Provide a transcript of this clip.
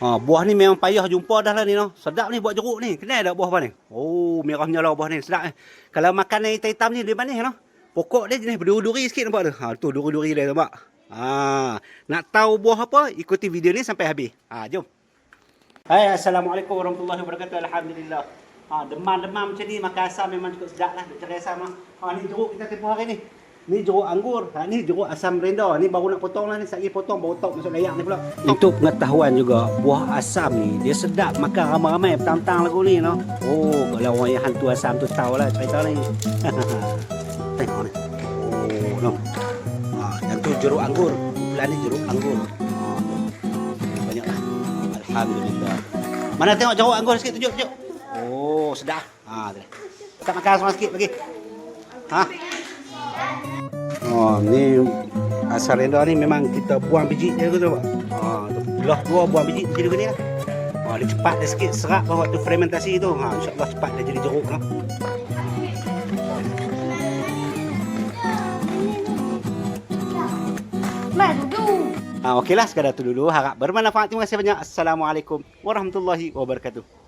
Buah ni memang payah jumpa dah lah ni, no. Sedap ni buat jeruk ni. Kenal tak buah apa ni? Oh, merahnya lah buah ni. Sedap ni. Kalau makan yang hitam-hitam ni, dia manis, no. Pokok dia jenis berduri-duri sikit, nampak tu? Tu duri-duri dia, nampak? Nak tahu buah apa? Ikuti video ni sampai habis. Jom. Hai, Assalamualaikum warahmatullahi wabarakatuh. Alhamdulillah. Demam-demam macam ni, makan asam memang cukup sedap lah. Duk cari asam lah. Ni jeruk kita tempoh hari ni. Ni jeruk anggur. Ni jeruk asam renda. Ni baru nak potong lah ni. Sekejap potong baru tok masuk layak ni pula. Untuk pengetahuan juga, buah asam ni dia sedap makan ramai-ramai petang-petang lagu ni, no. Kalau orang yang hantu asam tu tahulah cerita ni. Tengok ni. No. Yang tu jeruk anggur. Belah ni jeruk anggur. Banyaklah. Alhamdulillah. Mana tengok jeruk anggur sikit, tunjuk. Sedap. Tu. Kita makan semua sikit bagi. Ni asam renda ni memang kita buang biji dia tu, Pak. Belah dua buang biji jadi begini lah. Dia cepat dia sikit serap waktu fermentasi tu. InsyaAllah cepat dia jadi jeruk lah. Okeylah, sekadar tu dulu. Harap bermanfaat. Terima kasih banyak. Assalamualaikum warahmatullahi wabarakatuh.